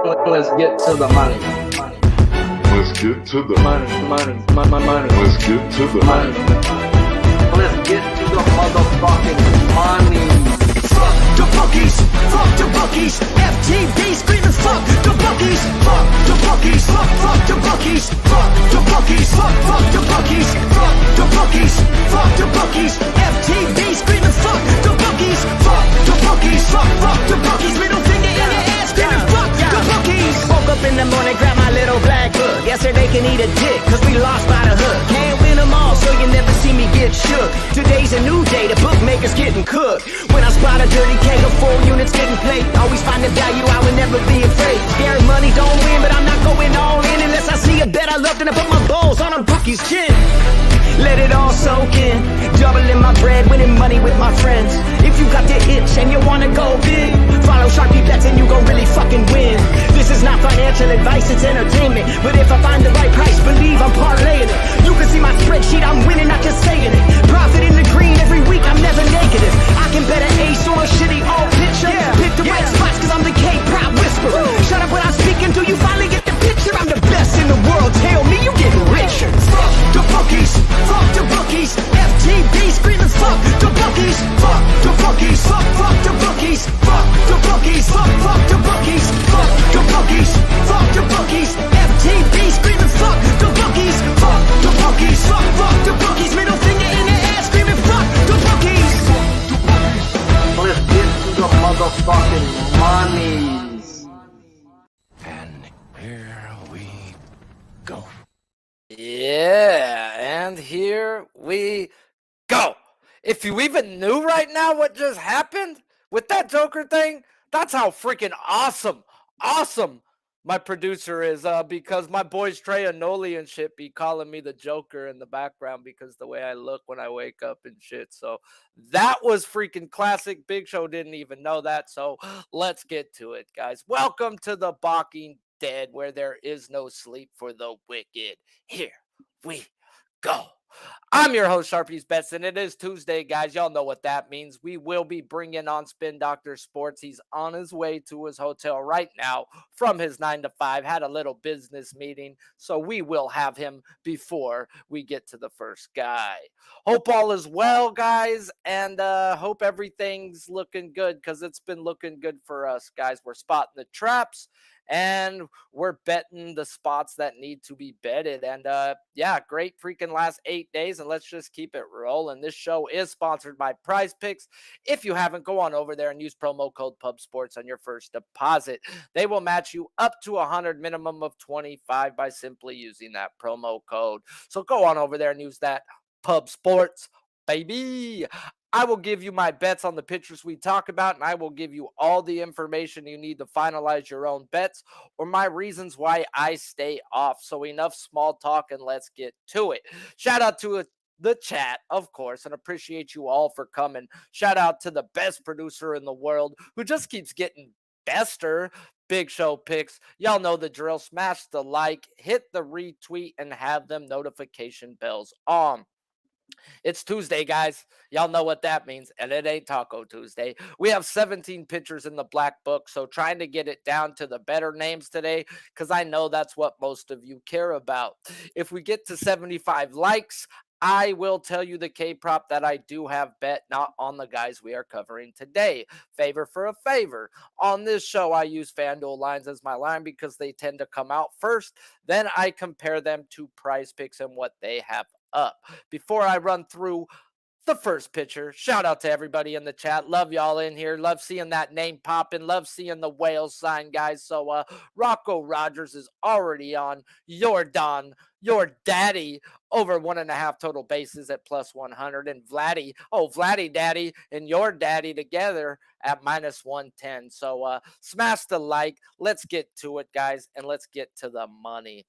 Let's get to the money. Let's get to the Money. Let's get to the Money. Let's get to the motherfucking money. Fuck the bookies, fuck the bookies. FTV screaming fuck the bookies, fuck the bookies, fuck the bookies, fuck the bookies, fuck the bookies, fuck the bookies, fuck the bookies. FTV screaming fuck the bookies, fuck the bookies, fuck the bookies. Middle finger in your ass screaming fuck the bookies. Woke up in the morning, grab my little black book. Yesterday can eat a dick, cause we lost by the hook. Can't win them all, so you never see me get shook. Today's a new day, the bookmakers getting cooked. When I spot a dirty K, the 4 units getting played. Always find the value, I would never be afraid. Scary money don't win, but I'm not going all in unless I see a bet I love, then I put my balls on a bookie's chin. Let it all soak in, doubling my bread, winning money with my friends. If you got the itch and you wanna go big, follow Sharpie bets and you gon' really fucking win. This is not financial advice, it's entertainment. But if I find the right price, believe I'm parlaying it. You can see my spreadsheet, I'm winning, not just saying it. Profit in the green every week, I'm never negative. I can bet an ace or a shitty old picture. Pick the right spots cause I'm the K-pop whisperer. Shut up when I speak until you finally get the picture. I'm the best in the world, tell me you getting richer. Fuck the bookies, fuck the bookies. FTV screaming fuck the bookies, fuck the bookies, fuck the bookies, fuck the bookies, fuck the bookies, fuck the bookies, fuck the bookies. FTV screaming fuck the bookies, fuck the bookies, fuck the bookies. Middle finger in your ass screaming fuck the bookies. Let's get to the motherfucking monies. And here we go. Yeah, and here we go. If you even knew right now what just happened with that Joker thing, that's how freaking awesome my producer is, because my boys Trey and Noli and shit be calling me the Joker in the background because the way I look when I wake up and shit. So that was freaking classic. Big Show didn't even know that. So let's get to it, guys. Welcome to the Balking Dead, where there is no sleep for the wicked. Here we go. I'm your host, Sharpie's Bets, and it is Tuesday, guys. Y'all know what that means. We will be bringing on Spin Doctor Sports. He's on his way to his hotel right now from his 9 to 5. Had a little business meeting, so we will have him before we get to the first guy. Hope all is well, guys, and hope everything's looking good because it's been looking good for us, guys. We're spotting the traps, and we're betting the spots that need to be betted. And yeah, great freaking last 8 days, and let's just keep it rolling. This show is sponsored by PrizePicks. If you haven't, go on over there and use promo code PubSports on your first deposit. They will match you up to 100, minimum of 25 by simply using that promo code. So go on over there and use that PubSports, baby. I will give you my bets on the pitchers we talk about, and I will give you all the information you need to finalize your own bets or my reasons why I stay off. So enough small talk and let's get to it. Shout out to the chat, of course, and appreciate you all for coming. Shout out to the best producer in the world who just keeps getting bester. Big Show Picks. Y'all know the drill. Smash the like, hit the retweet, and have them notification bells on. It's Tuesday, guys. Y'all know what that means, and it ain't Taco Tuesday. We have 17 pitchers in the black book, so trying to get it down to the better names today because I know that's what most of you care about. If we get to 75 likes, I will tell you the K-prop that I do have bet, not on the guys we are covering today. Favor for a favor. On this show, I use FanDuel lines as my line because they tend to come out first. Then I compare them to PrizePicks and what they have up. Before I run through the first pitcher, shout out to everybody in the chat. Love y'all in here. Love seeing that name popping. Love seeing the whale sign, guys. So Rocco Rogers is already on your daddy, over 1.5 total bases at plus 100. And Vladdy Daddy and your daddy together at minus 110. So smash the like. Let's get to it, guys, and let's get to the money.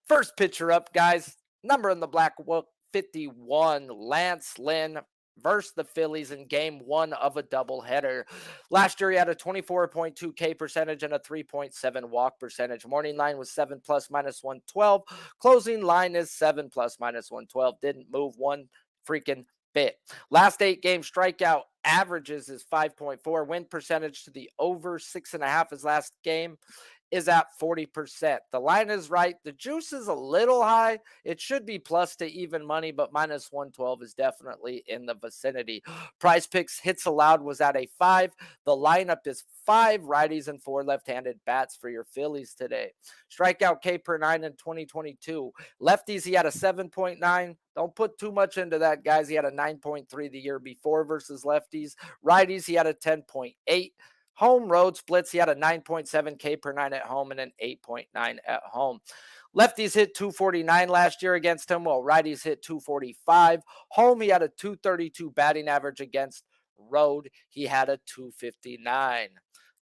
First pitcher up, guys. Number in the black book, 51, Lance Lynn versus the Phillies in game 1 of a doubleheader. Last year, he had a 24.2 K percentage and a 3.7 walk percentage. Morning line was 7 plus minus 112. Closing line is 7 plus minus 112. Didn't move one freaking bit. Last 8 game strikeout averages is 5.4. Win percentage to the over 6.5 his last game is at 40%. The line is right. The juice is a little high. It should be plus to even money, but minus 112 is definitely in the vicinity. PrizePicks hits allowed was at a 5. The lineup is 5 righties and 4 left-handed bats for your Phillies today. Strikeout K per 9 in 2022. Lefties, he had a 7.9. Don't put too much into that, guys. He had a 9.3 the year before versus lefties. Righties, he had a 10.8. Home road splits, he had a 9.7 K per 9 at home and an 8.9 at home. Lefties hit 249 last year against him, while righties hit 245. Home, he had a 232 batting average against. Road, he had a 259.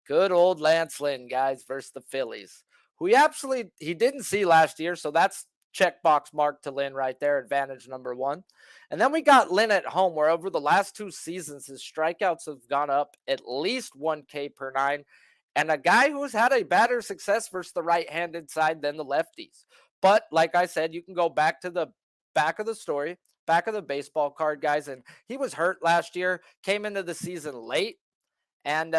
Good old Lance Lynn, guys, versus the Phillies, who he didn't see last year, so that's checkbox mark to Lynn right there, advantage number 1. And then we got Lynn at home, where over the last 2 seasons, his strikeouts have gone up at least 1 K per 9, and a guy who's had a better success versus the right-handed side than the lefties. But like I said, you can go back to the back of the story, back of the baseball card, guys, and he was hurt last year, came into the season late, and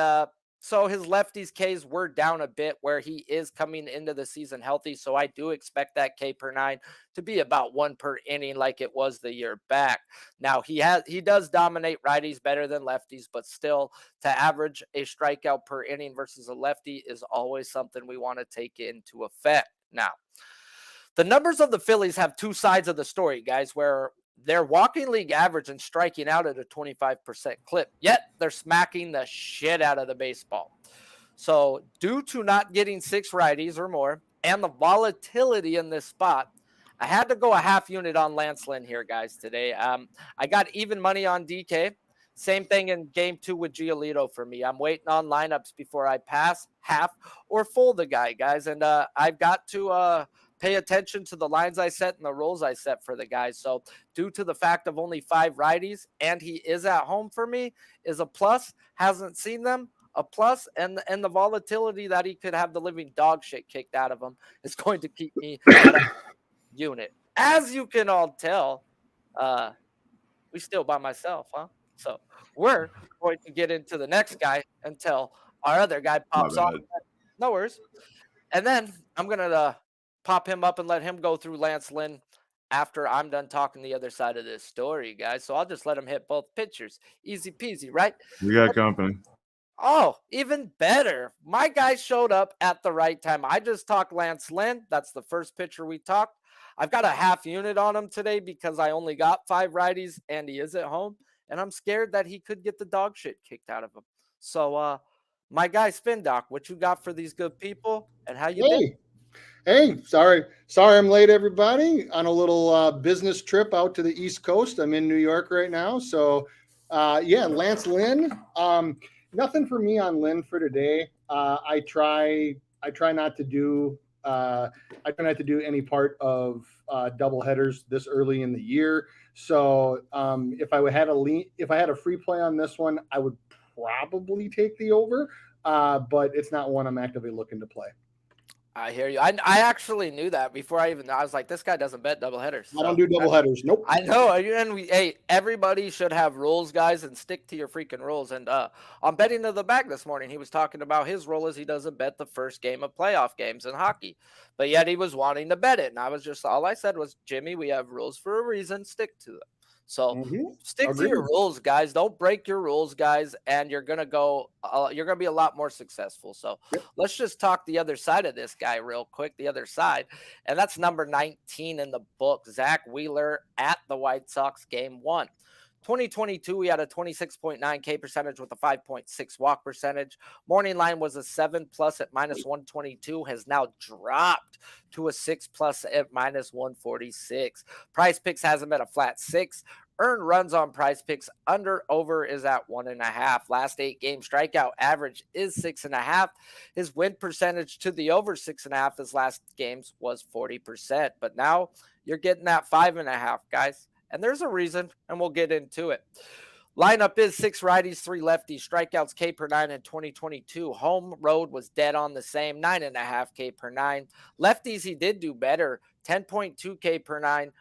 so his lefties Ks were down a bit, where he is coming into the season healthy. So I do expect that K per 9 to be about 1 per inning like it was the year back. Now he does dominate righties better than lefties, but still, to average a strikeout per inning versus a lefty is always something we want to take into effect. Now, the numbers of the Phillies have 2 sides of the story, guys, where they're walking league average and striking out at a 25% clip, yet they're smacking the shit out of the baseball. So due to not getting 6 righties or more and the volatility in this spot, I had to go a half unit on Lance Lynn here, guys, today. I got even money on DK. Same thing in game 2 with Giolito for me. I'm waiting on lineups before I pass, half, or full the guy, guys. And I've got to pay attention to the lines I set and the roles I set for the guys. So due to the fact of only 5 righties and he is at home for me is a plus. Hasn't seen them, a plus. And the volatility that he could have the living dog shit kicked out of him is going to keep me at a unit. As you can all tell, we still by myself, huh? So we're going to get into the next guy until our other guy pops off. No worries. And then I'm going to pop him up and let him go through Lance Lynn after I'm done talking the other side of this story, guys. So I'll just let him hit both pitchers. Easy peasy, right? We got company. Oh, even better. My guy showed up at the right time. I just talked Lance Lynn. That's the first pitcher we talked. I've got a half unit on him today because I only got 5 righties and he is at home. And I'm scared that he could get the dog shit kicked out of him. So, my guy Spin Doc, what you got for these good people and how you been? Hey, sorry I'm late, everybody. On a little business trip out to the East Coast. I'm in New York right now. So, Lance Lynn. Nothing for me on Lynn for today. I try not to do any part of double headers this early in the year. So if I had a free play on this one, I would probably take the over. But it's not one I'm actively looking to play. I hear you. I actually knew that before I was like, this guy doesn't bet doubleheaders. So. I don't do doubleheaders. Nope. I know. And everybody should have rules, guys, and stick to your freaking rules. And on Betting to the Bag this morning, he was talking about his rule is he doesn't bet the first game of playoff games in hockey, but yet he was wanting to bet it. And all I said was, Jimmy, we have rules for a reason. Stick to them. So stick to your rules, guys. Don't break your rules, guys, and you're gonna be a lot more successful. So let's just talk the other side of this guy real quick. The other side, and that's number 19 in the book, Zach Wheeler at the White Sox game 1. 2022, we had a 26.9 K percentage with a 5.6 walk percentage. Morning line was a 7+ at minus 122, has now dropped to a 6+ at minus 146. PrizePicks has him at a flat 6. Earned runs on PrizePicks under over is at 1.5. Last 8 game strikeout average is 6.5. His win percentage to the over 6.5 his last games was 40%. But now you're getting that 5.5, guys. And there's a reason, and we'll get into it. Lineup is 6 righties, 3 lefties. Strikeouts K per 9 in 2022. Home road was dead on the same, 9.5 K per 9. Lefties, he did do better. 10.2K per 9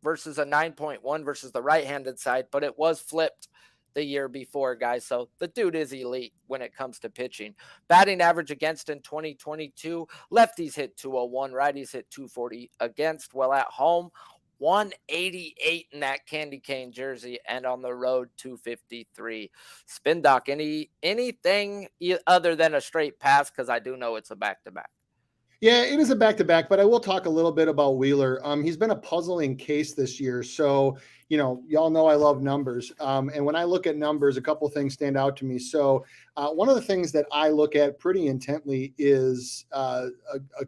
versus a 9.1 versus the right-handed side, but it was flipped the year before, guys. So the dude is elite when it comes to pitching. Batting average against in 2022, lefties hit 201, righties hit 240 against. Well, at home, 188 in that candy cane jersey, and on the road 253. Spin Doc, anything other than a straight pass, because I do know it's a back-to-back. Yeah, it is a back-to-back, but I will talk a little bit about Wheeler. He's been a puzzling case this year. So, y'all know I love numbers. And when I look at numbers, a couple of things stand out to me. So one of the things that I look at pretty intently is a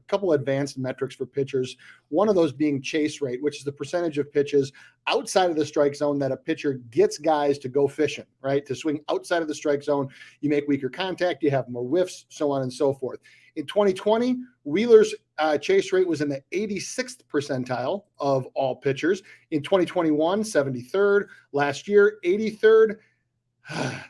couple advanced metrics for pitchers. One of those being chase rate, which is the percentage of pitches outside of the strike zone that a pitcher gets guys to go fishing, right? To swing outside of the strike zone, you make weaker contact, you have more whiffs, so on and so forth. In 2020, Wheeler's chase rate was in the 86th percentile of all pitchers. In 2021, 73rd. Last year, 83rd.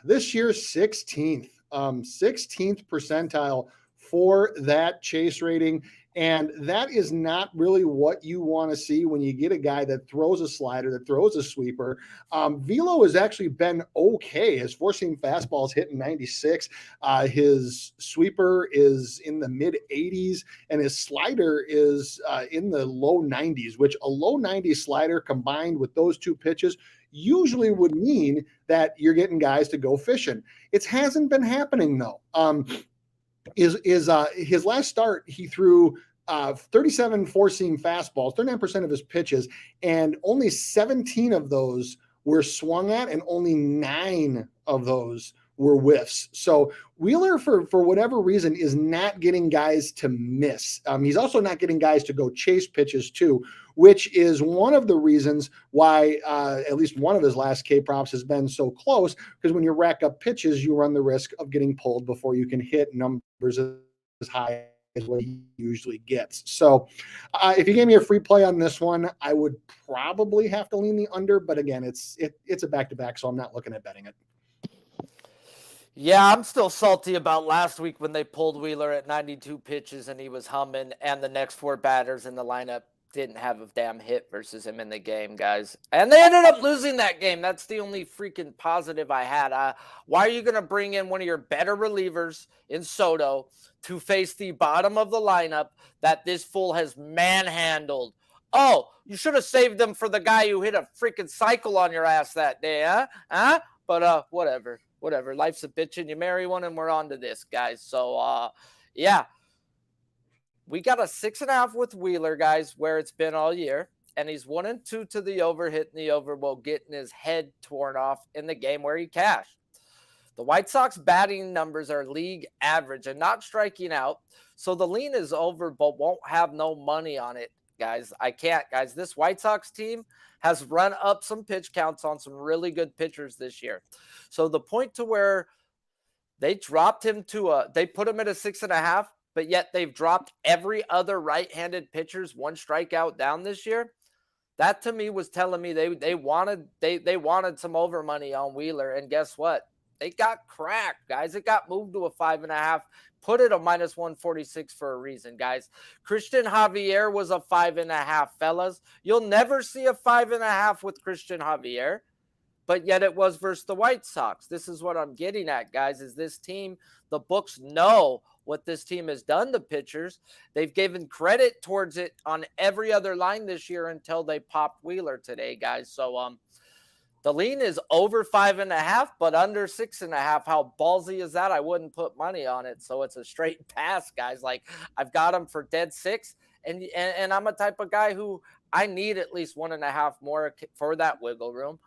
This year, 16th. 16th percentile for that chase rating. And that is not really what you want to see when you get a guy that throws a slider, that throws a sweeper. Velo has actually been okay. His four-seam fastball is hitting 96. His sweeper is in the mid-80s, and his slider is in the low 90s, which a low 90s slider combined with those two pitches usually would mean that you're getting guys to go fishing. It hasn't been happening, though. His last start, he threw 37 four-seam fastballs, 39% of his pitches, and only 17 of those were swung at, and only 9 of those were whiffs. So Wheeler, for whatever reason, is not getting guys to miss. He's also not getting guys to go chase pitches too, which is one of the reasons why at least one of his last K props has been so close, because when you rack up pitches, you run the risk of getting pulled before you can hit numbers as high as what he usually gets. So if you gave me a free play on this one, I would probably have to lean the under, but again, it's a back-to-back, so I'm not looking at betting it. Yeah, I'm still salty about last week when they pulled Wheeler at 92 pitches and he was humming, and the next 4 batters in the lineup didn't have a damn hit versus him in the game, guys. And they ended up losing that game. That's the only freaking positive I had. Why are you going to bring in one of your better relievers in Soto to face the bottom of the lineup that this fool has manhandled? Oh, you should have saved them for the guy who hit a freaking cycle on your ass that day, huh? But whatever. Life's a bitch and you marry one, and we're on to this, guys. So, yeah. We got a 6.5 with Wheeler, guys, where it's been all year. And he's 1-2 to the over, hitting the over while getting his head torn off in the game where he cashed. The White Sox batting numbers are league average and not striking out. So the lean is over, but won't have no money on it, guys. I can't, guys. This White Sox team has run up some pitch counts on some really good pitchers this year. So the point to where they dropped him they put him at a 6.5, but yet they've dropped every other right-handed pitcher's 1 strikeout down this year. That to me was telling me they wanted some over money on Wheeler, and guess what? They got cracked, guys. It got moved to a 5.5. Put it a -146 for a reason, guys. Christian Javier was a 5.5, fellas. You'll never see a 5.5 with Christian Javier, but yet it was versus the White Sox. This is what I'm getting at, guys, is this team, the books know what this team has done to pitchers. They've given credit towards it on every other line this year until they popped Wheeler today, guys. So the lean is over 5.5, but under 6.5. How ballsy is that? I wouldn't put money on it. So it's a straight pass, guys. Like, I've got him for dead 6. And I'm a type of guy who I need at least 1.5 more for that wiggle room.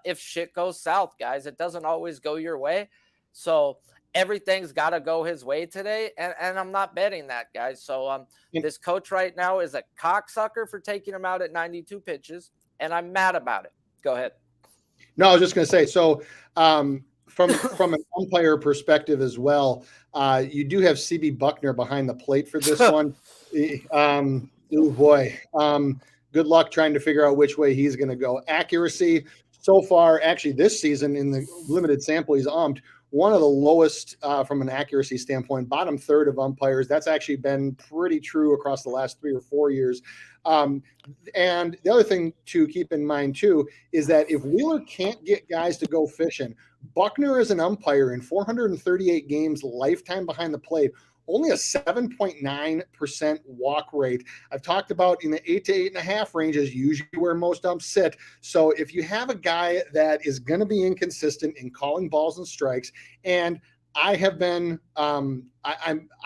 If shit goes south, guys, it doesn't always go your way. So everything's got to go his way today. And I'm not betting that, guys. So this coach right now is a cocksucker for taking him out at 92 pitches. And I'm mad about it. Go ahead. No, I was just going to say, so from an umpire perspective as well, you do have CB Buckner behind the plate for this one. Oh boy. Good luck trying to figure out which way he's going to go. Accuracy so far, actually this season in the limited sample he's umped, one of the lowest from an accuracy standpoint, bottom third of umpires. That's actually been pretty true across the last 3 or 4 years. And the other thing to keep in mind too is that if Wheeler can't get guys to go fishing, Buckner as an umpire in 438 games lifetime behind the plate, only a 7.9% walk rate. I've talked about in the 8 to 8.5 range is usually where most umps sit. So if you have a guy that is going to be inconsistent in calling balls and strikes, and I have been, I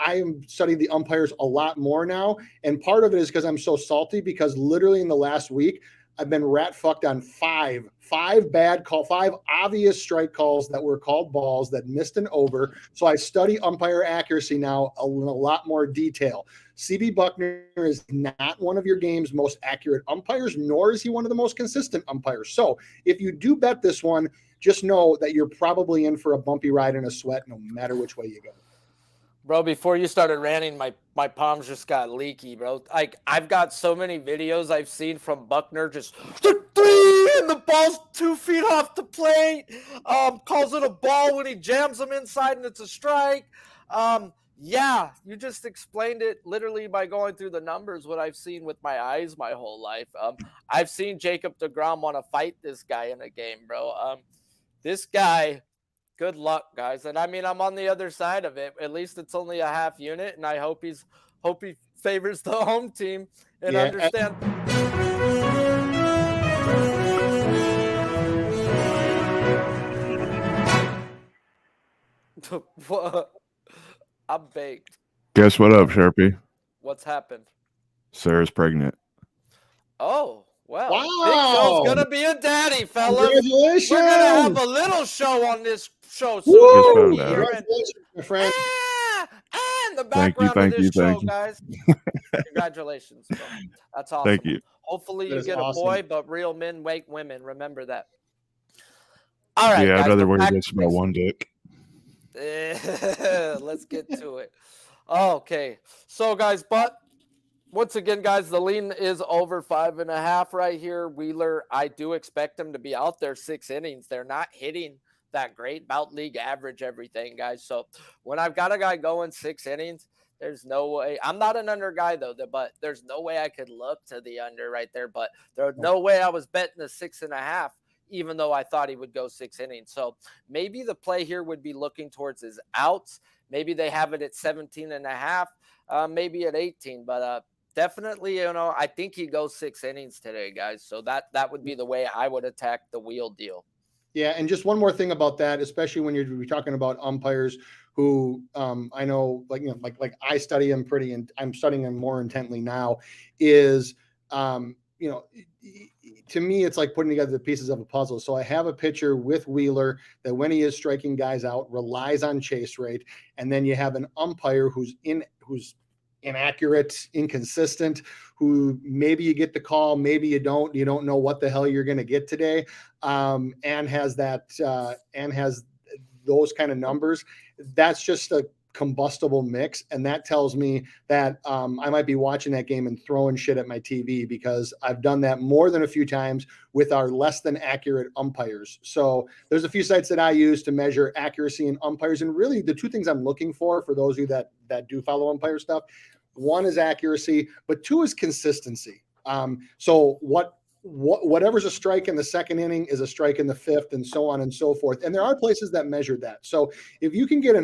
am studying the umpires a lot more now. And part of it is because I'm so salty, because literally in the last week, I've been rat fucked on five obvious strike calls that were called balls that missed an over. So I study umpire accuracy now in a lot more detail. CB Buckner is not one of your game's most accurate umpires, nor is he one of the most consistent umpires. So if you do bet this one, just know that you're probably in for a bumpy ride and a sweat no matter which way you go. Bro, before you started ranting, my palms just got leaky, bro. Like, I've got so many videos I've seen from Buckner just three, and the ball's 2 feet off the plate. Calls it a ball when he jams them inside, and it's a strike. Yeah, you just explained it literally by going through the numbers, what I've seen with my eyes my whole life. I've seen Jacob deGrom want to fight this guy in a game, bro. This guy... Good luck, guys. And I mean, I'm on the other side of it. At least it's only a half unit, and I hope he favors the home team and understand. I'm baked. Guess what up, Sharpie? What's happened? Sarah's pregnant. Oh, well. Wow. Big Show's going to be a daddy, fellas. Congratulations. We're going to have a little show on this show. Just found out. Congratulations, my friend. And the background of this show, guys. Congratulations, bro. That's awesome. Thank you. Hopefully you That is get awesome. a boy, but real men wake women. Remember that. All right, Yeah, guys, I'd rather the worry back- just about one dick. Let's get to it. Okay. So, guys, but once again, guys, the lean is over 5.5 right here. Wheeler, I do expect him to be out there 6 innings. They're not hitting that great, about league average, everything, guys. So when I've got a guy going 6 innings, there's no way. I'm not an under guy, though, but there's no way I could look to the under right there. But there's no way I was betting the 6.5, even though I thought he would go 6 innings. So maybe the play here would be looking towards his outs. Maybe they have it at 17.5, maybe at 18. But definitely, I think he goes 6 innings today, guys. So that would be the way I would attack the wheel deal. Yeah, and just one more thing about that, especially when you're talking about umpires who I know, like I study them and I'm studying them more intently now, is to me it's like putting together the pieces of a puzzle. So I have a pitcher with Wheeler that when he is striking guys out relies on chase rate, and then you have an umpire who's inaccurate, inconsistent, who maybe you get the call, maybe you don't know what the hell you're going to get today, and has those kind of numbers. That's just a combustible mix, and that tells me that I might be watching that game and throwing shit at my TV, because I've done that more than a few times with our less than accurate umpires. So there's a few sites that I use to measure accuracy in umpires, and really the 2 things I'm looking for those of you that do follow umpire stuff, 1 is accuracy, but 2 is consistency. So whatever's a strike in the 2nd inning is a strike in the 5th, and so on and so forth. And there are places that measure that. So if you can get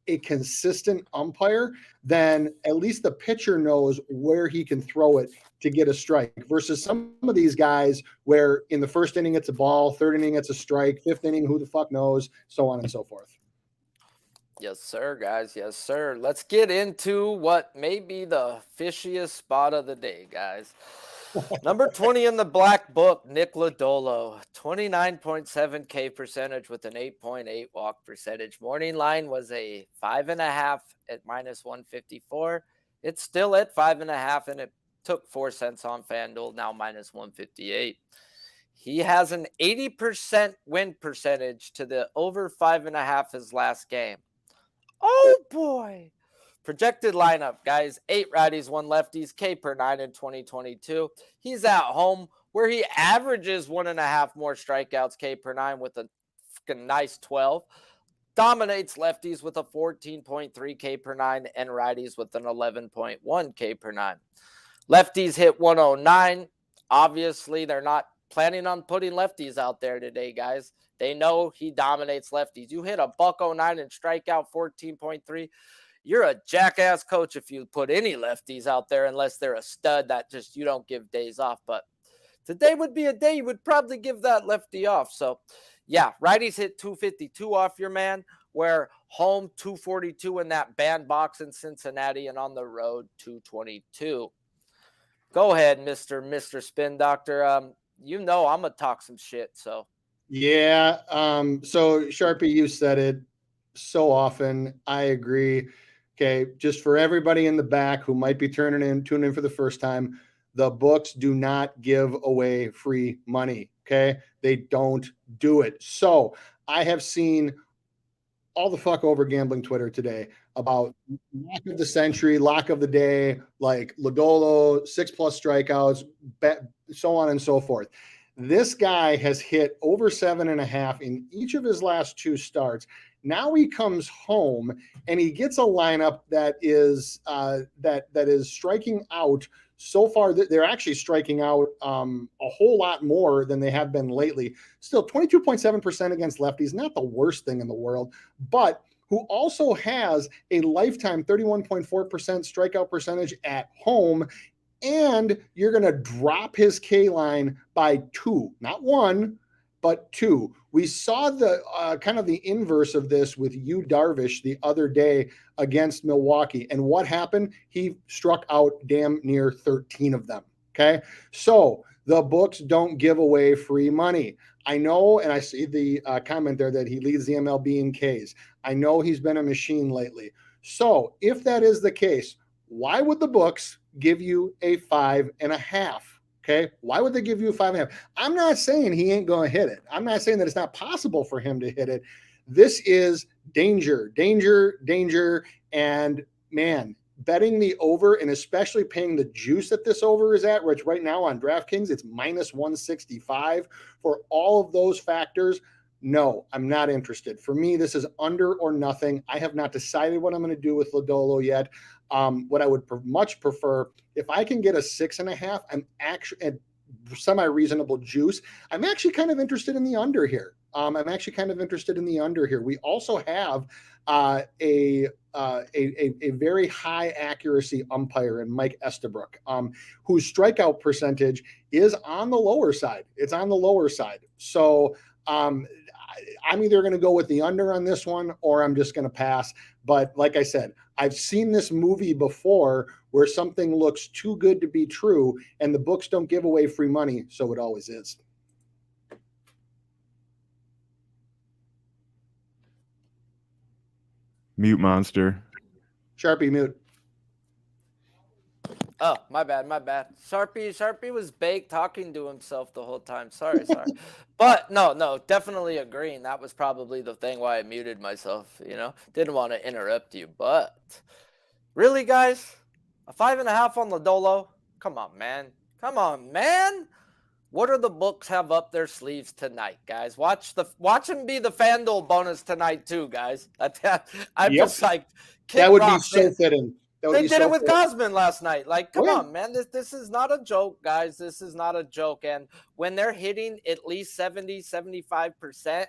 a consistent umpire, then at least the pitcher knows where he can throw it to get a strike, versus some of these guys where in the 1st inning it's a ball, 3rd inning it's a strike, 5th inning who the fuck knows, so on and so forth. Yes, sir, guys. Yes, sir. Let's get into what may be the fishiest spot of the day, guys. Number 20 in the black book, Nick Lodolo, 29.7 K percentage with an 8.8 walk percentage. Morning line was a 5.5 at -154. It's still at 5.5, and it took 4 cents on FanDuel, now -158. He has an 80% win percentage to the over 5.5 his last game. Oh, boy. Projected lineup, guys, 8 righties, 1 lefties, K per 9 in 2022. He's at home where he averages 1.5 more strikeouts, K per 9, with a freaking nice 12. dominates lefties with a 14.3 K per nine and righties with an 11.1 K per nine. Lefties hit 109. Obviously, they're not planning on putting lefties out there today, guys. They know he dominates lefties. You hit a $109 and strike out 14.3. You're a jackass coach if you put any lefties out there unless they're a stud that just you don't give days off. But today would be a day you would probably give that lefty off. So, yeah, righties hit 252 off your man, where home 242 in that bandbox in Cincinnati and on the road 222. Go ahead, Mr. Spin Doctor. You know I'm gonna talk some shit. So Yeah. So Sharpie, you said it so often. I agree. Okay. Just for everybody in the back who might be tuning in for the first time, the books do not give away free money. Okay. They don't do it. So I have seen all the fuck over gambling Twitter today about lock of the century, lock of the day, like Lodolo, 6+ strikeouts, so on and so forth. This guy has hit over 7.5 in each of his last 2 starts. Now he comes home and he gets a lineup that is that is striking out. So far, they're actually striking out a whole lot more than they have been lately. Still, 22.7% against lefties, not the worst thing in the world, but who also has a lifetime 31.4% strikeout percentage at home. And you're going to drop his K line by 2, not 1, but 2. We saw the kind of the inverse of this with Yu Darvish the other day against Milwaukee. And what happened? He struck out damn near 13 of them. Okay. So the books don't give away free money. I know, and I see the comment there that he leads the MLB in Ks. I know he's been a machine lately. So if that is the case, why would the books give you a 5.5? Okay. Why would they give you a 5.5? I'm not saying he ain't going to hit it. I'm not saying that it's not possible for him to hit it. This is danger. And man, betting the over and especially paying the juice that this over is at, which right now on DraftKings, it's -165 for all of those factors. No, I'm not interested. For me, this is under or nothing. I have not decided what I'm going to do with Lodolo yet. What I would much prefer, if I can get a 6.5, I'm actually at semi-reasonable juice. I'm actually kind of interested in the under here. We also have a very high accuracy umpire in Mike Estabrook, whose strikeout percentage is on the lower side. It's on the lower side. So I'm either going to go with the under on this one or I'm just going to pass. But like I said, I've seen this movie before where something looks too good to be true and the books don't give away free money. So it always is. Mute monster. Sharpie, mute. Oh, my bad. Sharpie was baked talking to himself the whole time. Sorry. But no, definitely agreeing. That was probably the thing why I muted myself, Didn't want to interrupt you. But really, guys, a 5.5 on Lodolo? Come on, man. What do the books have up their sleeves tonight, guys? Watch him be the FanDuel bonus tonight too, guys. I'm just like, that would be so fitting. They did it with Gosman last night. Like, come on, man. This is not a joke, guys. This is not a joke. And when they're hitting at least 70, 75%,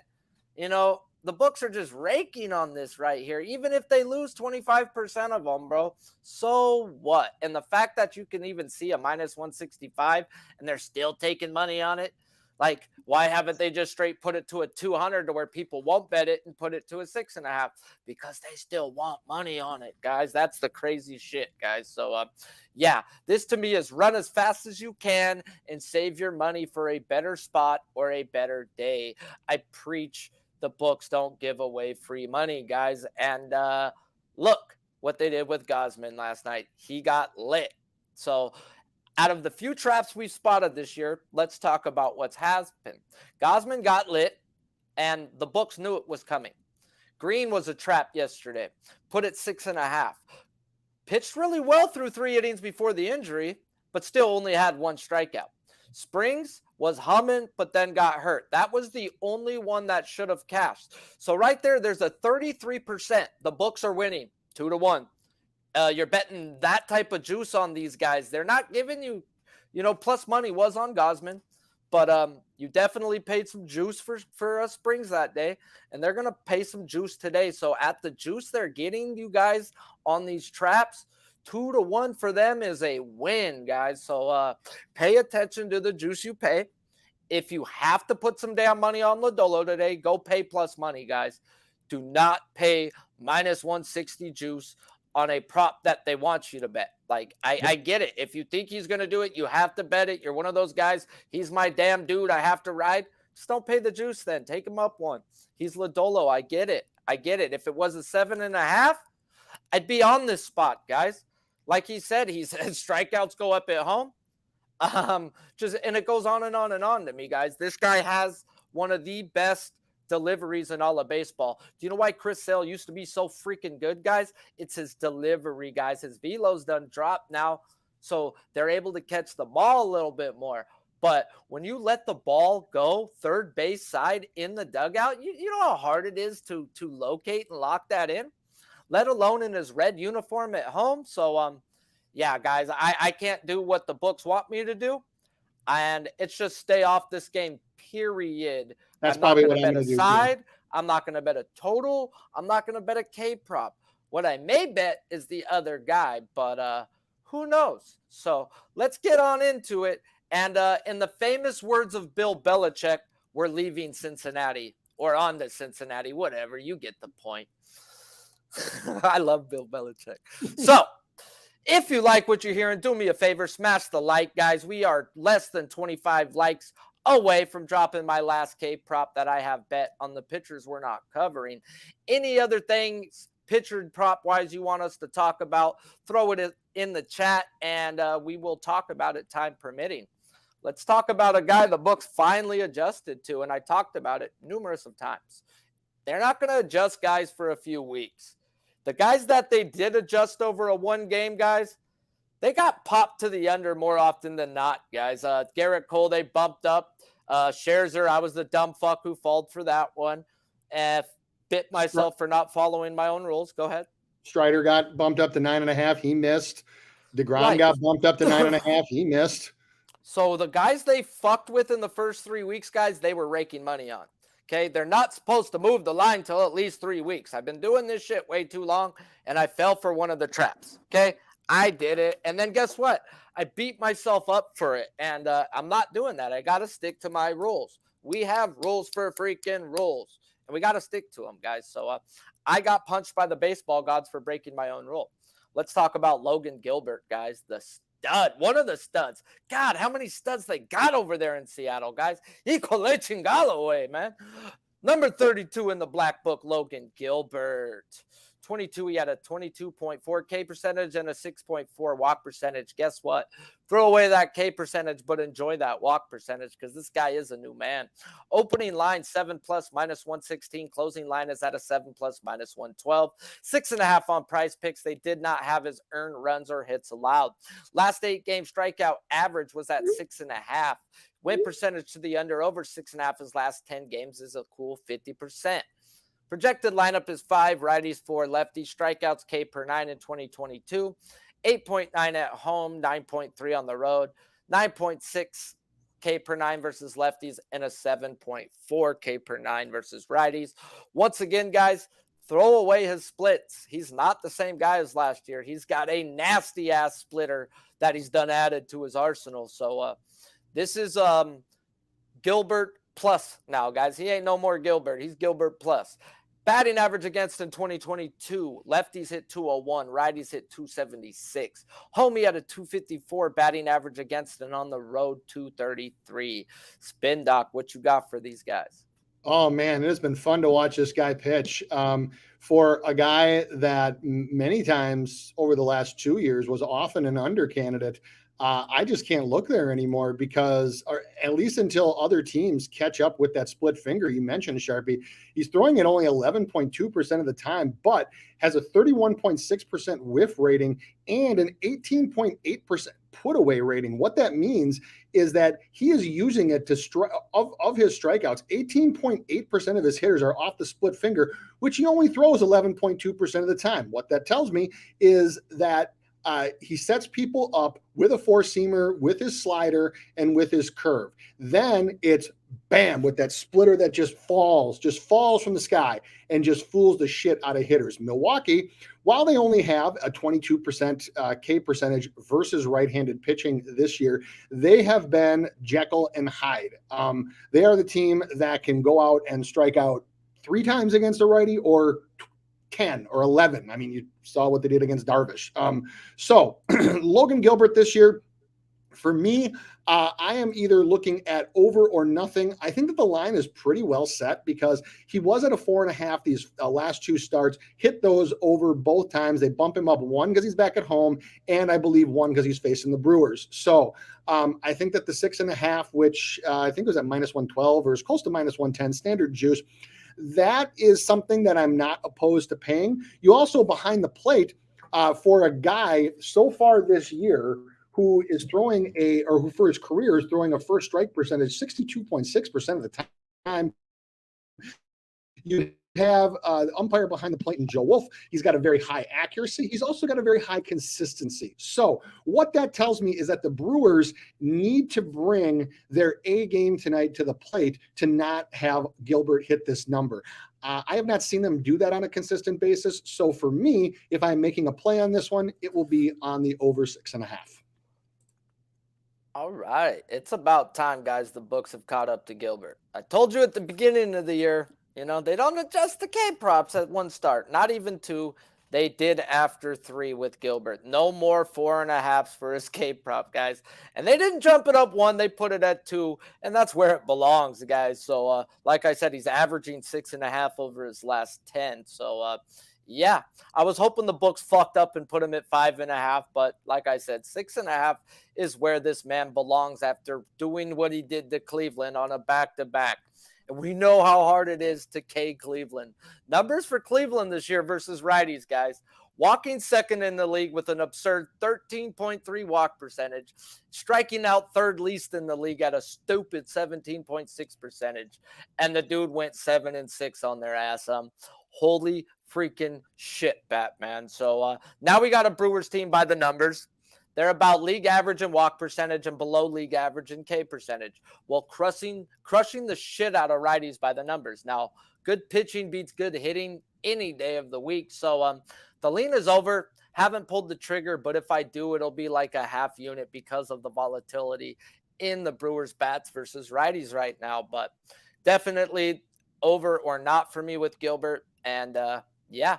the books are just raking on this right here. Even if they lose 25% of them, bro, so what? And the fact that you can even see a -165 and they're still taking money on it, like, why haven't they just straight put it to a 200 to where people won't bet it and put it to a 6.5? Because they still want money on it, guys. That's the crazy shit, guys. So, yeah, this to me is run as fast as you can and save your money for a better spot or a better day. I preach the books don't give away free money, guys. And look what they did with Gosman last night. He got lit. So, out of the few traps we've spotted this year, let's talk about what's happened. Gosman got lit, and the books knew it was coming. Green was a trap yesterday. Put it 6.5. Pitched really well through 3 innings before the injury, but still only had 1 strikeout. Springs was humming, but then got hurt. That was the only one that should have cashed. So right there's a 33%. The books are winning 2-1. You're betting that type of juice on these guys. They're not giving you, plus money was on Gosman, but you definitely paid some juice for Springs that day, and they're going to pay some juice today. So at the juice they're getting you guys on these traps, 2-1 for them is a win, guys. So pay attention to the juice you pay. If you have to put some damn money on Lodolo today, go pay plus money, guys. Do not pay -160 juice on a prop that they want you to bet. Like, I get it. If you think he's going to do it, you have to bet it. You're one of those guys. He's my damn dude. I have to ride. Just don't pay the juice then. Take him up one. He's Lodolo. I get it. If it was a 7.5, I'd be on this spot, guys. Like he said strikeouts go up at home. And it goes on and on and on to me, guys. This guy has one of the best deliveries in all of baseball. Do you know why Chris Sale used to be so freaking good, guys? It's his delivery, guys. His velo's done dropped now, so they're able to catch the ball a little bit more. But when you let the ball go third base side in the dugout, you know how hard it is to locate and lock that in, let alone in his red uniform at home. So yeah, guys, I can't do what the books want me to do, and it's just stay off this game, period. That's probably what I'm going to do. Side. I'm not going to bet a total. I'm not going to bet a K prop. What I may bet is the other guy, but who knows? So let's get on into it. And in the famous words of Bill Belichick, we're leaving Cincinnati, or on to Cincinnati, whatever. You get the point. I love Bill Belichick. So if you like what you're hearing, do me a favor, smash the like, guys. We are less than 25 likes away from dropping my last K prop that I have bet on the pitchers we're not covering. Any other things pitcher prop wise you want us to talk about, throw it in the chat, and we will talk about it time permitting. Let's talk about a guy the books finally adjusted to, and I talked about it numerous of times. They're not going to adjust guys for a few weeks. The guys that they did adjust over a one game, guys, they got popped to the under more often than not, guys. Garrett Cole, they bumped up. Scherzer, I was the dumb fuck who falled for that one. Bit myself for not following my own rules. Go ahead. Strider got bumped up to 9.5. He missed. DeGrom got bumped up to 9.5. He missed. So the guys they fucked with in the first 3 weeks, guys, they were raking money on. Okay, they're not supposed to move the line till at least 3 weeks. I've been doing this shit way too long, and I fell for one of the traps. Okay, I did it, and then guess what? I beat myself up for it, and I'm not doing that. I got to stick to my rules. We have rules for freaking rules, and we got to stick to them, guys. So I got punched by the baseball gods for breaking my own rule. Let's talk about Logan Gilbert, guys, the stud, one of the studs. God, how many studs they got over there in Seattle, guys? Hijo le chingalo, way, man. Number 32 in the black book, Logan Gilbert. 22, he had a 22.4 K percentage and a 6.4 walk percentage. Guess what? Throw away that K percentage, but enjoy that walk percentage because this guy is a new man. Opening line 7+ -116. Closing line is at a 7+ -112. 6.5 on PrizePicks. They did not have his earned runs or hits allowed. Last 8 game strikeout average was at 6.5. Win percentage to the under over 6.5 his last 10 games is a cool 50%. Projected lineup is 5 righties, 4 lefties. Strikeouts K per 9 in 2022. 8.9 at home, 9.3 on the road. 9.6 K per 9 versus lefties, and a 7.4 K per 9 versus righties. Once again, guys, throw away his splits. He's not the same guy as last year. He's got a nasty-ass splitter that he's done added to his arsenal. So this is Gilbert plus now, guys. He ain't no more Gilbert. He's Gilbert plus. Batting average against in 2022, lefties hit 201, righties hit 276. Home, he had a 254 batting average against, and on the road, 233. Spin Doc, what you got for these guys? Oh, man, it has been fun to watch this guy pitch. For a guy that many times over the last 2 years was often an under candidate, I just can't look there anymore because, or at least until other teams catch up with that split finger you mentioned, Sharpie. He's throwing it only 11.2% of the time, but has a 31.6% whiff rating and an 18.8% put away rating. What that means is that he is using it to strike of his strikeouts. 18.8% of his hitters are off the split finger, which he only throws 11.2% of the time. What that tells me is that he sets people up with a four-seamer, with his slider, and with his curve. Then it's bam with that splitter that just falls from the sky and just fools the shit out of hitters. Milwaukee, while they only have a 22% K percentage versus right-handed pitching this year, they have been Jekyll and Hyde. They are the team that can go out and strike out 3 times against a righty or 10 or 11. I mean, you saw what they did against Darvish. So Logan Gilbert this year, for me, I am either looking at over or nothing. I think that the line is pretty well set because he was at a 4.5 these last 2 starts, hit those over both times. They bump him up 1 because he's back at home, and I believe 1 because he's facing the Brewers. So I think that the 6.5, which I think was at -112 or is close to -110 standard juice, that is something that I'm not opposed to paying. You also behind the plate for a guy so far this year who is throwing who for his career is throwing a first strike percentage 62.6% of the time. You have the umpire behind the plate in Joe Wolf. He's got a very high accuracy. He's also got a very high consistency. So what that tells me is that the Brewers need to bring their A game tonight to the plate to not have Gilbert hit this number. I have not seen them do that on a consistent basis. So for me, if I'm making a play on this one, it will be on the over 6.5. All right. It's about time, guys. The books have caught up to Gilbert. I told you at the beginning of the year, they don't adjust the K props at 1 start, not even 2. They did after 3 with Gilbert. No more 4.5s for his K prop, guys. And they didn't jump it up 1. They put it at 2, and that's where it belongs, guys. So, like I said, he's averaging 6.5 over his last 10. So, yeah, I was hoping the books fucked up and put him at 5.5, but like I said, 6.5 is where this man belongs after doing what he did to Cleveland on a back-to-back. And we know how hard it is to K Cleveland. Numbers for Cleveland this year versus righties, guys. Walking second in the league with an absurd 13.3 walk percentage. Striking out third least in the league at a stupid 17.6 percentage. And the dude went 7-6 on their ass. Holy freaking shit, Batman. So now we got a Brewers team by the numbers. They're about league average in walk percentage and below league average in K percentage, while crushing the shit out of righties by the numbers. Now, good pitching beats good hitting any day of the week. So the lean is over. Haven't pulled the trigger, but if I do, it'll be like a half unit because of the volatility in the Brewers bats versus righties right now. But definitely over or not for me with Gilbert. And yeah,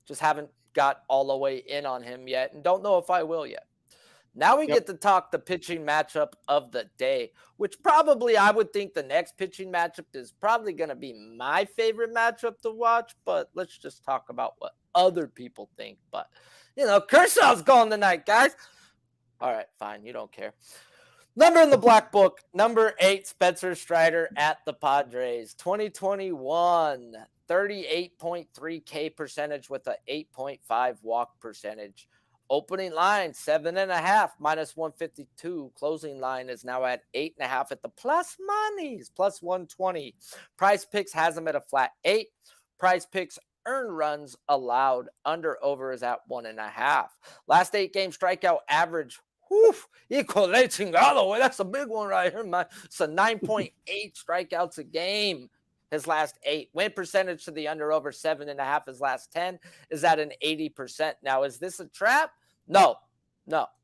just haven't got all the way in on him yet and don't know if I will yet. Now we get to talk the pitching matchup of the day, which probably I would think the next pitching matchup is probably going to be my favorite matchup to watch, but let's just talk about what other people think. But, Kershaw's gone tonight, guys. All right, fine. You don't care. Number in the black book, number 8, Spencer Strider at the Padres. 2021, 38.3 K percentage with a 8.5 walk percentage. Opening line, 7.5, -152. Closing line is now at 8.5 at the plus monies, +120. PrizePicks has him at a flat 8. PrizePicks earned runs allowed under/over is at 1.5. Last 8 game strikeout average, equal to chingado. That's a big one right here, man. It's a 9.8 strikeouts a game. His last 8. Win percentage to the under/over 7.5. His last 10 is at an 80%. Now, is this a trap? No.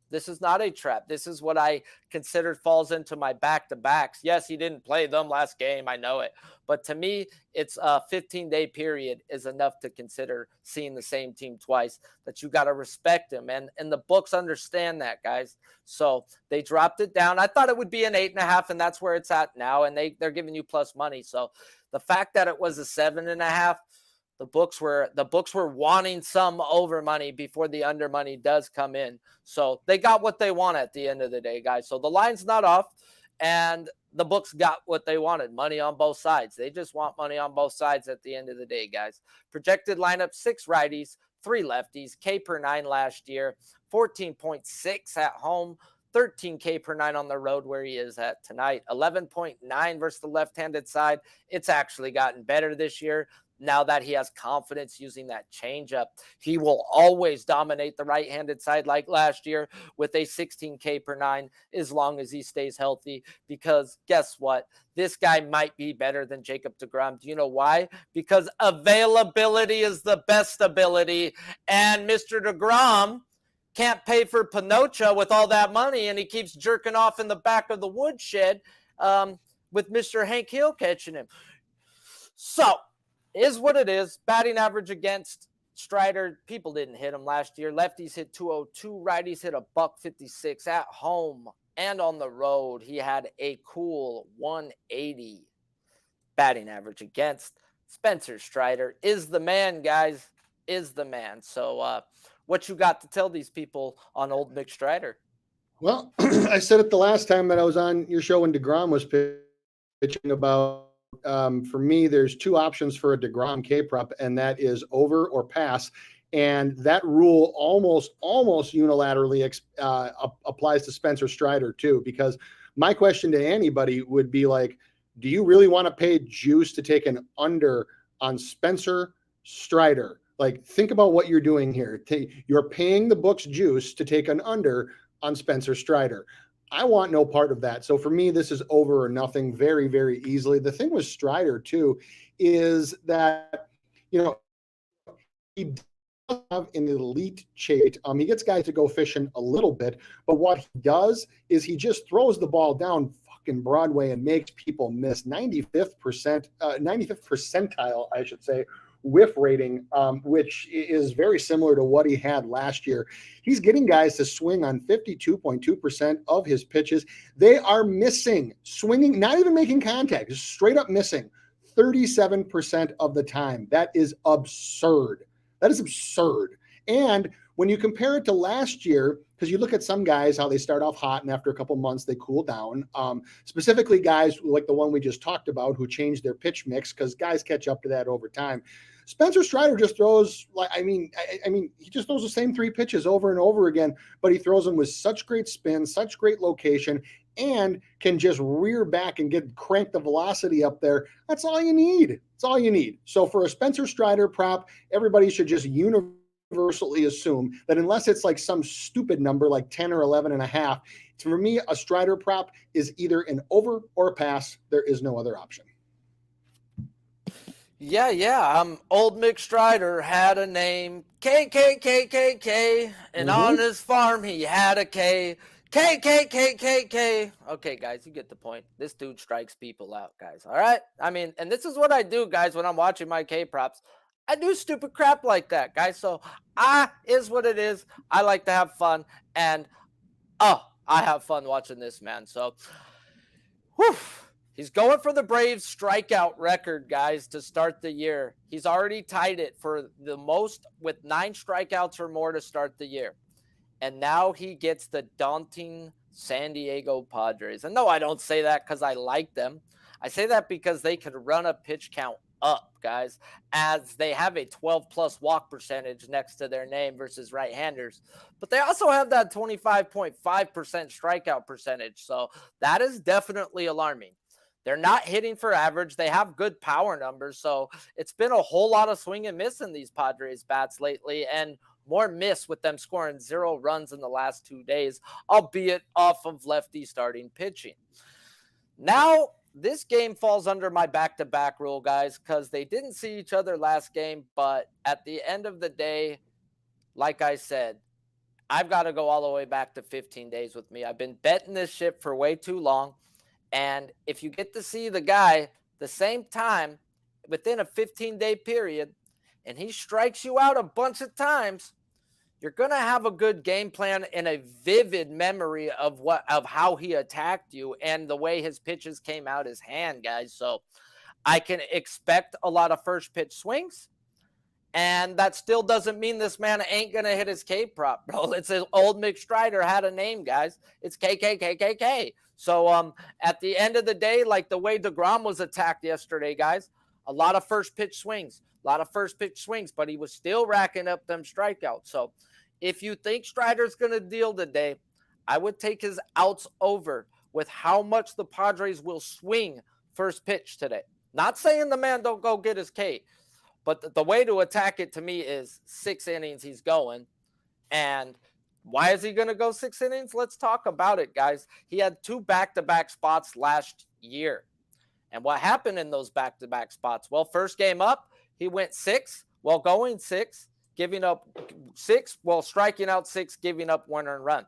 This is not a trap. This is what I consider falls into my back-to-backs. Yes, he didn't play them last game. I know it. But to me, it's a 15-day period is enough to consider seeing the same team twice, that you got to respect him. And the books understand that, guys. So they dropped it down. I thought it would be an 8.5, and that's where it's at now. And they're giving you plus money. So the fact that it was a 7.5, The books were wanting some over money before the under money does come in. So they got what they want at the end of the day, guys. So the line's not off, and the books got what they wanted, money on both sides. They just want money on both sides at the end of the day, guys. Projected lineup, 6 righties, 3 lefties, K per 9 last year, 14.6 at home, 13K per 9 on the road where he is at tonight, 11.9 versus the left-handed side. It's actually gotten better this year. Now that he has confidence using that changeup, he will always dominate the right-handed side like last year with a 16K per 9 as long as he stays healthy, because guess what? This guy might be better than Jacob deGrom. Do you know why? Because availability is the best ability, and Mr. deGrom can't pay for Pinocha with all that money, and he keeps jerking off in the back of the woodshed with Mr. Hank Hill catching him. So, is what it is. Batting average against Strider, people didn't hit him last year. Lefties hit 202, righties hit a $156 at home and on the road. He had a cool 180 batting average against Spencer Strider. Is the man, guys, is the man. So what you got to tell these people on old Mick Strider? Well, I said it the last time that I was on your show when DeGrom was pitching about, for me, there's 2 options for a DeGrom K prop, and that is over or pass. And that rule almost unilaterally applies to Spencer Strider too, because my question to anybody would be like, do you really want to pay juice to take an under on Spencer Strider? Like, think about what you're doing here. You're paying the books juice to take an under on Spencer Strider. I want no part of that. So for me, this is over or nothing very, very easily. The thing with Strider too is that, you know, he does have an elite chase. He gets guys to go fishing a little bit, but what he does is he just throws the ball down fucking Broadway and makes people miss. 95th percentile, I should say, whiff rating, which is very similar to what he had last year. He's getting guys to swing on 52.2% of his pitches. They are missing, swinging, not even making contact, just straight up missing 37% of the time. That is absurd. That is absurd. And when you compare it to last year, because you look at some guys, how they start off hot and after a couple months they cool down. Specifically guys like the one we just talked about who changed their pitch mix, because guys catch up to that over time. Spencer Strider just throws, like, I mean, he just throws the same 3 pitches over and over again, but he throws them with such great spin, such great location, and can just rear back and crank the velocity up there. That's all you need. That's all you need. So for a Spencer Strider prop, everybody should just universally assume that unless it's like some stupid number like 10 or 11 and a half, for me, a Strider prop is either an over or a pass. There is no other option. Yeah. Old Mick Strider had a name, K, and on his farm he had a K. K. Okay, guys, you get the point. This dude strikes people out, guys. All right? I mean, and this is what I do, guys, when I'm watching my K props. I do stupid crap like that, guys. So is what it is. I like to have fun, and I have fun watching this, man. So, he's going for the Braves strikeout record, guys, to start the year. He's already tied it for the most with 9 strikeouts or more to start the year. And now he gets the daunting San Diego Padres. And no, I don't say that because I like them. I say that because they could run a pitch count up, guys, as they have a 12-plus walk percentage next to their name versus right-handers. But they also have that 25.5% strikeout percentage. So that is definitely alarming. They're not hitting for average. They have good power numbers. So it's been a whole lot of swing and miss in these Padres bats lately, and more miss with them scoring 0 runs in the last 2 days, albeit off of lefty starting pitching. Now, this game falls under my back-to-back rule, guys, because they didn't see each other last game. But at the end of the day, like I said, I've got to go all the way back to 15 days with me. I've been betting this shit for way too long. And if you get to see the guy the same time within a 15-day period, and he strikes you out a bunch of times, you're going to have a good game plan and a vivid memory of how he attacked you and the way his pitches came out his hand, guys. So I can expect a lot of first pitch swings. And that still doesn't mean this man ain't going to hit his K prop, bro. It's an old Mick Strider had a name, guys. It's KKKKK. So at the end of the day, like the way DeGrom was attacked yesterday, guys, a lot of first pitch swings, but he was still racking up them strikeouts. So if you think Strider's going to deal today, I would take his outs over with how much the Padres will swing first pitch today. Not saying the man don't go get his K, but the way to attack it to me is 6 innings he's going. And why is he going to go 6 innings? Let's talk about it, guys. He had 2 back-to-back spots last year. And what happened in those back-to-back spots? Well, first game up, he went 6 while going 6, giving up 6, while striking out 6, giving up 1 earned run.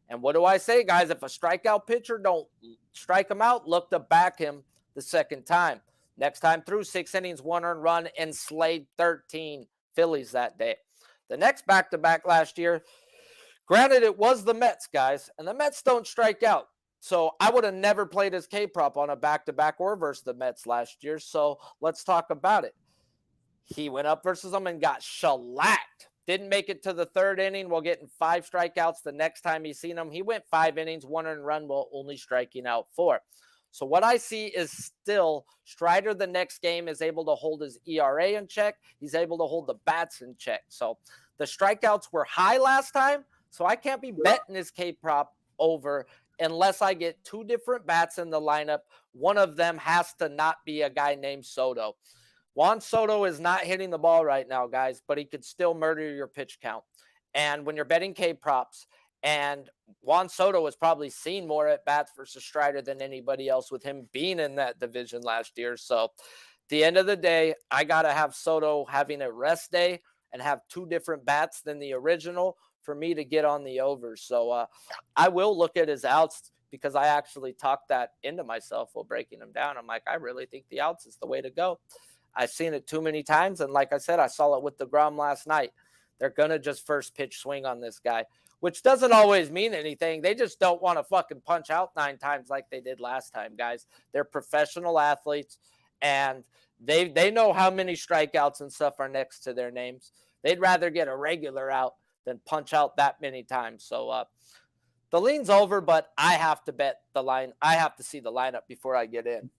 And what do I say, guys? If a strikeout pitcher don't strike him out, look to back him the second time. Next time through, 6 innings, 1 earned run, and slayed 13 Phillies that day. The next back-to-back last year, granted, it was the Mets, guys, and the Mets don't strike out. So I would have never played his K-prop on a back-to-back or versus the Mets last year. So let's talk about it. He went up versus them and got shellacked. Didn't make it to the 3rd inning while getting 5 strikeouts. The next time he seen him, he went 5 innings, 1 earned run while only striking out 4. So what I see is still Strider the next game is able to hold his ERA in check. He's able to hold the bats in check. So the strikeouts were high last time, so I can't be betting his K-prop over unless I get 2 different bats in the lineup. One of them has to not be a guy named Soto. Juan Soto is not hitting the ball right now, guys, but he could still murder your pitch count. And when you're betting K-props, and Juan Soto has probably seen more at bats versus Strider than anybody else with him being in that division last year. So at the end of the day, I got to have Soto having a rest day and have 2 different bats than the original for me to get on the over. So I will look at his outs because I actually talked that into myself while breaking them down. I'm like, I really think the outs is the way to go. I've seen it too many times. And like I said, I saw it with DeGrom last night. They're going to just first pitch swing on this guy, which doesn't always mean anything. They just don't want to fucking punch out 9 times like they did last time, guys. They're professional athletes, and they know how many strikeouts and stuff are next to their names. They'd rather get a regular out than punch out that many times. So the lean's over, but I have to bet the line. I have to see the lineup before I get in.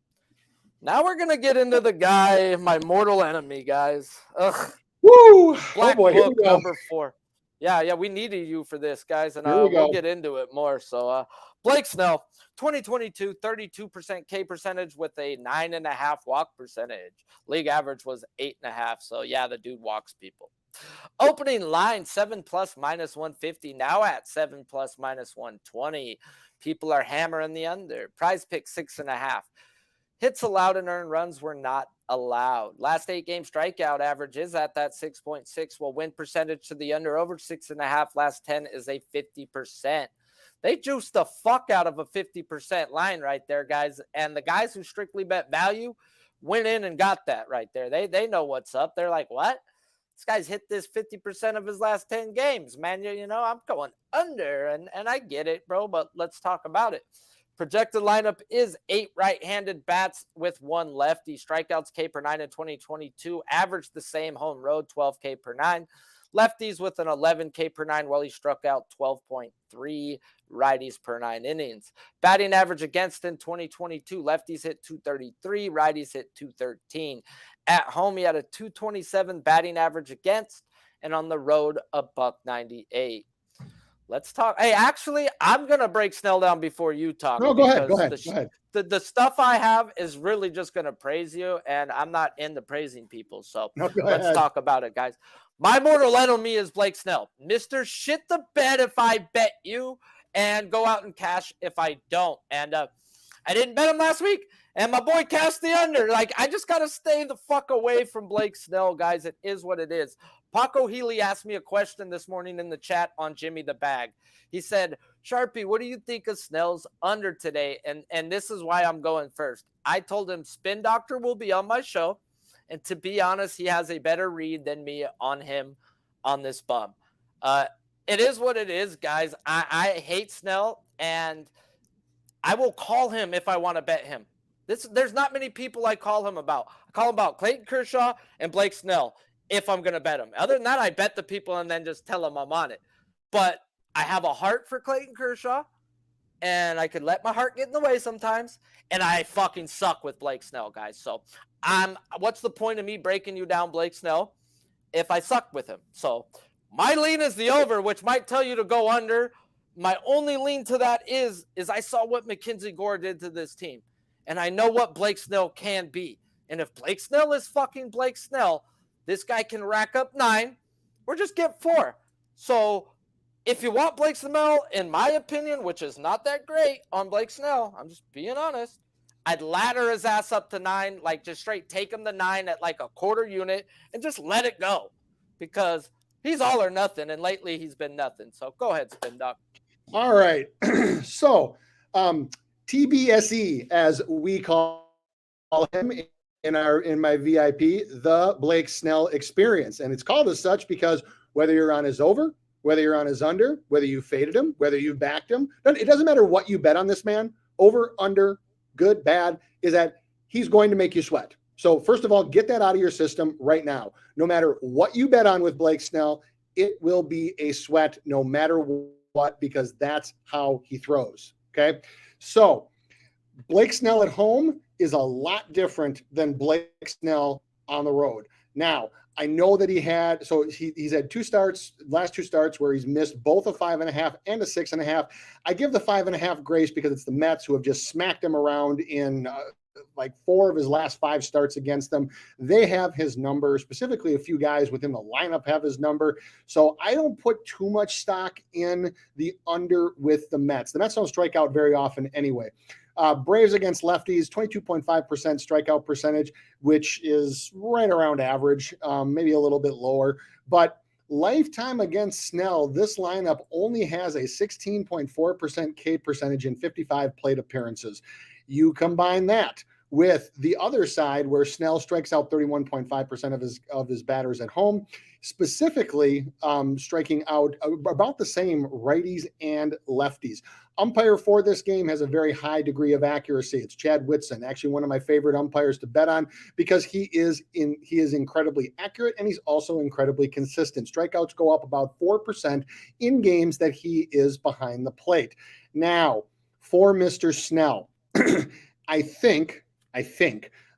Now we're going to get into the guy, my mortal enemy, guys. Ugh. Woo! Black Oh boy, here Book we go. number 4. Yeah, we needed you for this, guys, and we'll get into it more. So Blake Snell, 2022, 32% K percentage with a 9.5 walk percentage. League average was 8.5. So yeah, the dude walks people. Opening line 7+ -150, now at 7+ -120. People are hammering the under. PrizePicks 6.5. Hits allowed and earned runs were not allowed. Last 8 game strikeout average is at that 6.6. While win percentage to the under over 6.5. Last 10 is a 50%. They juiced the fuck out of a 50% line right there, guys. And the guys who strictly bet value went in and got that right there. They know what's up. They're like, what? This guy's hit this 50% of his last 10 games, man. You know, I'm going under, and I get it, bro, but let's talk about it. Projected lineup is 8 right-handed bats with 1 lefty. Strikeouts K per 9 in 2022. Averaged the same home road, 12 K per 9. Lefties with an 11 K per 9 while he struck out 12.3 righties per 9 innings. Batting average against in 2022. Lefties hit 233, righties hit 213. At home, he had a 227 batting average against, and on the road, a $198. Let's talk. Hey, actually, I'm going to break Snell down before you talk. No, go ahead. The stuff I have is really just going to praise you, and I'm not into praising people. So let's talk about it, guys. My mortal enemy is Blake Snell. Mr. Shit the bed if I bet you, and go out and cash if I don't. And I didn't bet him last week, and my boy cast the under. Like, I just got to stay the fuck away from Blake Snell, guys. It is what it is. Paco Healy asked me a question this morning in the chat on Jimmy the Bag. He said, Sharpie, what do you think of Snell's under today? And this is why I'm going first. I told him Spin Doctor will be on my show. And to be honest, he has a better read than me on him on this bum. It is what it is, guys. I hate Snell, and I will call him if I want to bet him. There's not many people I call him about. I call him about Clayton Kershaw and Blake Snell. if I'm going to bet him. Other than that, I bet the people and then just tell them I'm on it. But I have a heart for Clayton Kershaw, and I could let my heart get in the way sometimes, and I fucking suck with Blake Snell, guys. So what's the point of me breaking you down, Blake Snell, if I suck with him? So my lean is the over, which might tell you to go under. My only lean to that is I saw what Mackenzie Gore did to this team, and I know what Blake Snell can be. And if Blake Snell is fucking Blake Snell, this guy can rack up 9 or just get 4. So if you want Blake Snell, in my opinion, which is not that great on Blake Snell, I'm just being honest, I'd ladder his ass up to 9, like just straight take him to 9 at like a quarter unit and just let it go, because he's all or nothing, and lately he's been nothing. So go ahead, Spin Doc. All right. So TBSE, as we call him in my VIP, the Blake Snell experience. And it's called as such because whether you're on his over, whether you're on his under, whether you faded him, whether you backed him, it doesn't matter what you bet on this man, over, under, good, bad, is that he's going to make you sweat. So first of all, get that out of your system right now. No matter what you bet on with Blake Snell, it will be a sweat no matter what, because that's how he throws. Okay. So Blake Snell at home is a lot different than Blake Snell on the road. Now, I know that he's had last two starts where he's missed both a 5.5 and a 6.5. I give the 5.5 grace because it's the Mets who have just smacked him around in like 4 of his last 5 starts against them. They have his number. Specifically, a few guys within the lineup have his number. So I don't put too much stock in the under with the Mets. The Mets don't strike out very often anyway. Braves against lefties, 22.5% strikeout percentage, which is right around average, maybe a little bit lower. But lifetime against Snell, this lineup only has a 16.4% K percentage in 55 plate appearances. You combine that with the other side where Snell strikes out 31.5% of his batters at home, specifically striking out about the same righties and lefties. Umpire for this game has a very high degree of accuracy. It's Chad Whitson, actually one of my favorite umpires to bet on because he is incredibly accurate and he's also incredibly consistent. Strikeouts go up about 4% in games that he is behind the plate. Now, for Mr. Snell, I think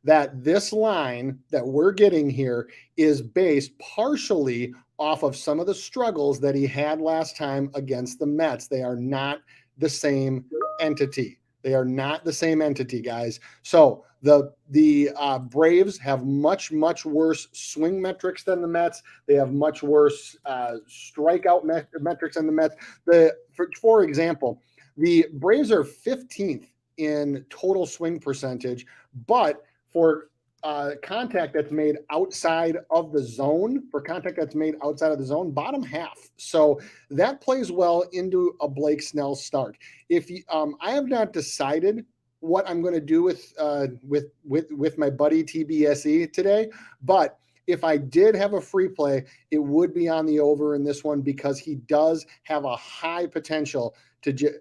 that this line that we're getting here is based partially off of some of the struggles that he had last time against the Mets. They are not the same entity. They are not the same entity, guys. So the Braves have much worse swing metrics than the Mets. They have much worse strikeout metrics than the Mets. For example, the Braves are 15th in total swing percentage, but for contact that's made outside of the zone, bottom half. So that plays well into a Blake Snell start. If you, I have not decided what I'm going to do with my buddy TBSE today, but if I did have a free play, it would be on the over in this one because he does have a high potential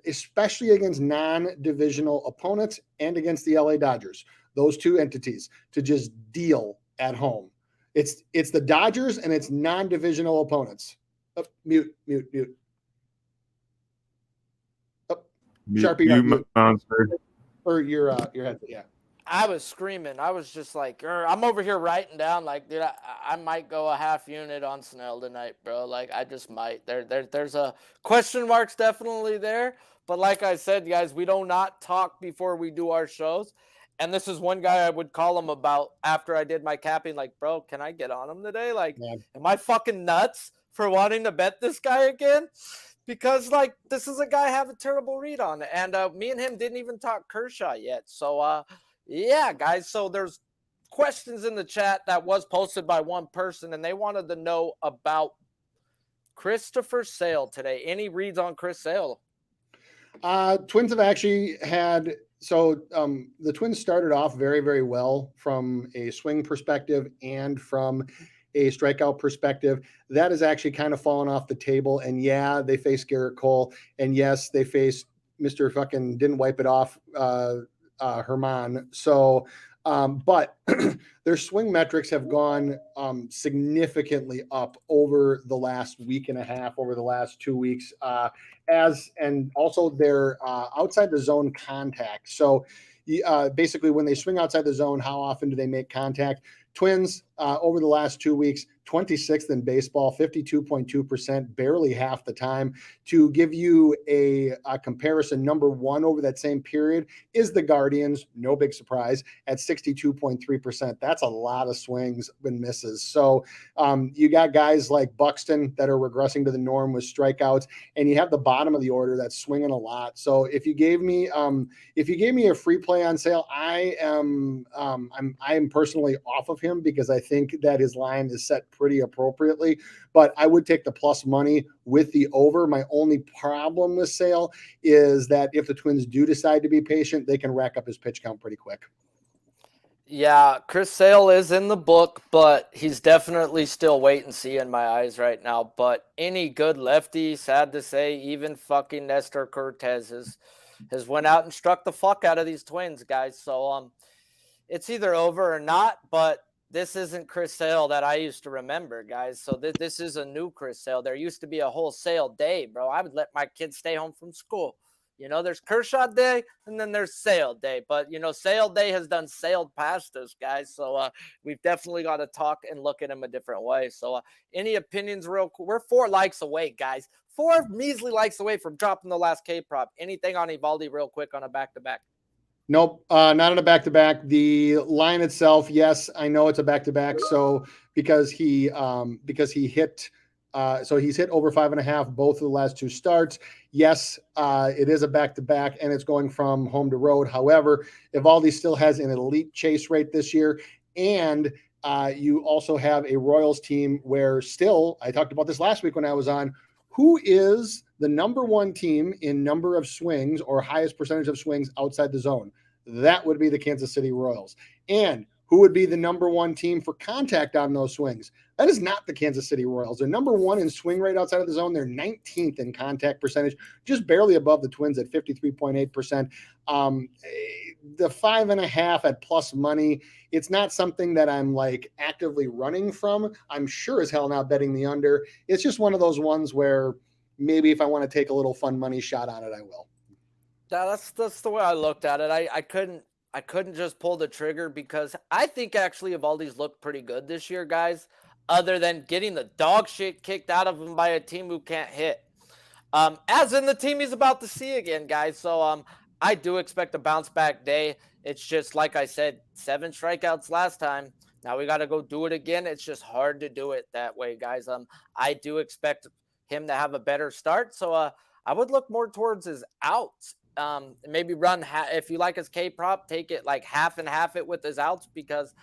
especially against non-divisional opponents and against the LA Dodgers, those two entities, to just deal at home. It's the Dodgers and it's non-divisional opponents. Oh, mute. Oh, Sharpie, mute. Or your headset, yeah. I was screaming. I was just like, I'm over here writing down, like, dude, I might go a half unit on Snell tonight, bro. Like, I just might. There's a question marks definitely there. But like I said, guys, we do not talk before we do our shows. And this is one guy I would call him about after I did my capping. Like, bro, can I get on him today? Like, Am I fucking nuts for wanting to bet this guy again? Because, like, this is a guy I have a terrible read on. And me and him didn't even talk Kershaw yet. So, yeah, guys, so there's questions in the chat that was posted by one person, and they wanted to know about Christopher Sale today. Any reads on Chris Sale? Twins have actually had – so the Twins started off very, very well from a swing perspective and from a strikeout perspective. That has actually kind of fallen off the table, and, yeah, they face Garrett Cole, and, yes, they face Mr. fucking didn't wipe it off Herman. So But their swing metrics have gone significantly up over the last week and a half, over the last 2 weeks, and also their outside the zone contact. So basically, when they swing outside the zone, how often do they make contact? Twins over the last 2 weeks, 26th in baseball, 52.2%, barely half the time. To give you a comparison, number one over that same period is the Guardians, no big surprise, at 62.3%. That's a lot of swings and misses. So you got guys like Buxton that are regressing to the norm with strikeouts, and you have the bottom of the order that's swinging a lot. So if you gave me a free play on sale, I am personally off of him because I think that his line is set pretty appropriately, but I would take the plus money with the over. My only problem with Sale is that if the Twins do decide to be patient, they can rack up his pitch count pretty quick. Yeah, Chris Sale is in the book, but he's definitely still wait and see in my eyes right now. But any good lefty, sad to say, even fucking Nestor Cortez has went out and struck the fuck out of these Twins, guys. So it's either over or not, but this isn't Chris Sale that I used to remember, guys. So this is a new Chris Sale. There used to be a whole Sale day, bro. I would let my kids stay home from school. You know, there's Kershaw Day, and then there's Sale Day. But, you know, Sale Day has done sailed past us, guys. So we've definitely got to talk and look at him a different way. So any opinions real quick? We're 4 likes away, guys. 4 measly likes away from dropping the last K-prop. Anything on Evaldi real quick on a back-to-back? Nope, not on a back-to-back. The line itself, yes, I know it's a back-to-back. So because he hit, so he's hit over 5.5 both of the last 2 starts. Yes, it is a back-to-back, and it's going from home to road. However, Evaldi still has an elite chase rate this year, and you also have a Royals team where still, I talked about this last week when I was on, who is the number 1 team in number of swings or highest percentage of swings outside the zone? That would be the Kansas City Royals. And who would be the number 1 team for contact on those swings? That is not the Kansas City Royals. They're number 1 in swing rate outside of the zone. They're 19th in contact percentage, just barely above the Twins at 53.8%. The 5.5 at plus money, it's not something that I'm like actively running from. I'm sure as hell not betting the under. It's just one of those ones where maybe if I want to take a little fun money shot on it, I will. Yeah, that's the way I looked at it. I couldn't just pull the trigger because I think actually Evaldi's looked pretty good this year, guys, other than getting the dog shit kicked out of him by a team who can't hit. As in the team he's about to see again, guys. So I do expect a bounce back day. It's just like I said, 7 strikeouts last time. Now we got to go do it again. It's just hard to do it that way, guys. I do expect him to have a better start. So I would look more towards his outs. Maybe run if you like his K prop, take it like half and half it with his outs because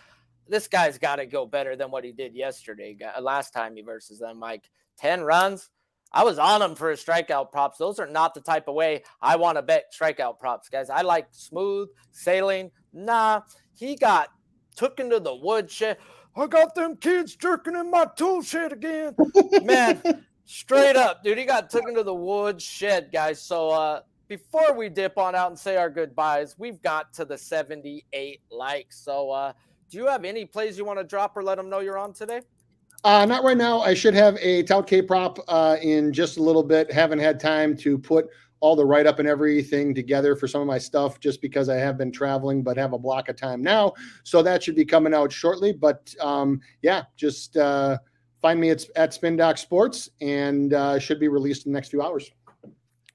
this guy's got to go better than what he did yesterday. Last time he versus them, like 10 runs. I was on him for his strikeout props. Those are not the type of way I want to bet strikeout props, guys. I like smooth sailing. Nah, he got took into the woodshed. I got them kids jerking in my tool shed again. Man, straight up, dude. He got took into the woodshed, guys. So before we dip on out and say our goodbyes, we've got to the 78 likes. So do you have any plays you want to drop or let them know you're on today? Not right now. I should have a tout K prop in just a little bit. Haven't had time to put all the write-up and everything together for some of my stuff just because I have been traveling, but have a block of time now. So that should be coming out shortly. But yeah, just find me at Spin Doc Sports and should be released in the next few hours.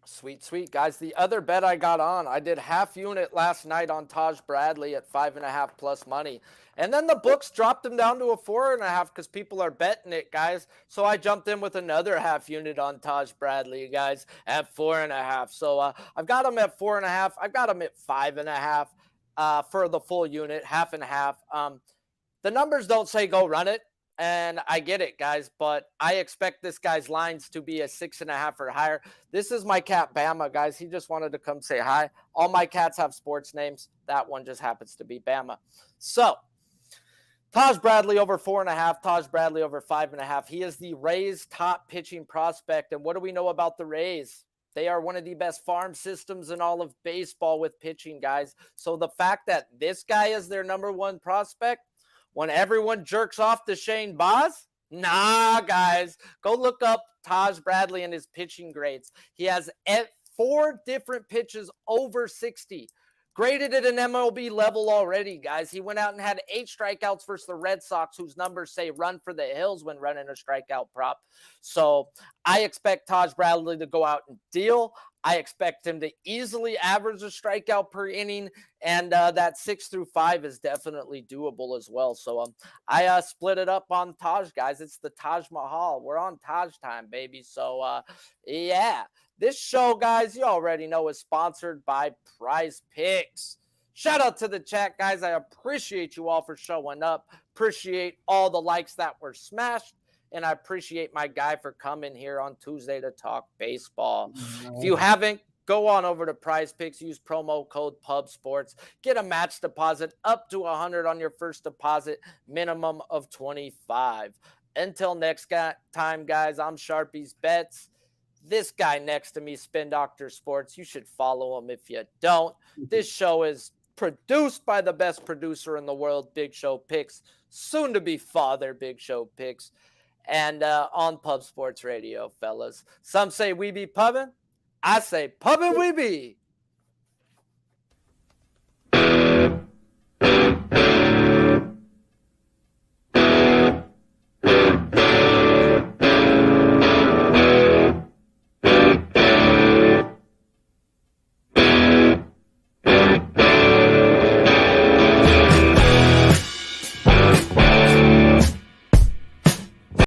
Sweet, sweet, guys. The other bet I got on, I did half unit last night on Taj Bradley at 5.5 plus money. And then the books dropped him down to a 4.5 because people are betting it, guys. So I jumped in with another half unit on Taj Bradley, guys, at 4.5. So I've got him at 4.5. I've got him at 5.5 for the full unit, half and half. The numbers don't say go run it. And I get it, guys, but I expect this guy's lines to be a 6.5 or higher. This is my cat, Bama, guys. He just wanted to come say hi. All my cats have sports names. That one just happens to be Bama. So, Taj Bradley over 4.5, Taj Bradley over 5.5. He is the Rays' top pitching prospect. And what do we know about the Rays? They are one of the best farm systems in all of baseball with pitching, guys. So the fact that this guy is their number one prospect when everyone jerks off to Shane Baz, nah, guys. Go look up Taj Bradley and his pitching grades. He has 4 different pitches over 60. Graded at an MLB level already, guys. He went out and had 8 strikeouts versus the Red Sox, whose numbers say run for the hills when running a strikeout prop. So I expect Taj Bradley to go out and deal. I expect him to easily average a strikeout per inning, and that 6 through 5 is definitely doable as well. So I split it up on Taj, guys. It's the Taj Mahal. We're on Taj time, baby. So yeah. This show, guys, you already know, is sponsored by PrizePicks. Shout out to the chat, guys. I appreciate you all for showing up. Appreciate all the likes that were smashed. And I appreciate my guy for coming here on Tuesday to talk baseball. If you haven't, go on over to PrizePicks. Use promo code PubSports. Get a match deposit up to $100 on your first deposit, minimum of $25. Until next time, guys, I'm Sharpie's Bets. This guy next to me, Spin Doctor Sports. You should follow him if you don't. This show is produced by the best producer in the world, Big Show Picks, soon to be father, Big Show Picks, and on Pub Sports Radio, fellas. Some say we be pubbing. I say pubbing we be.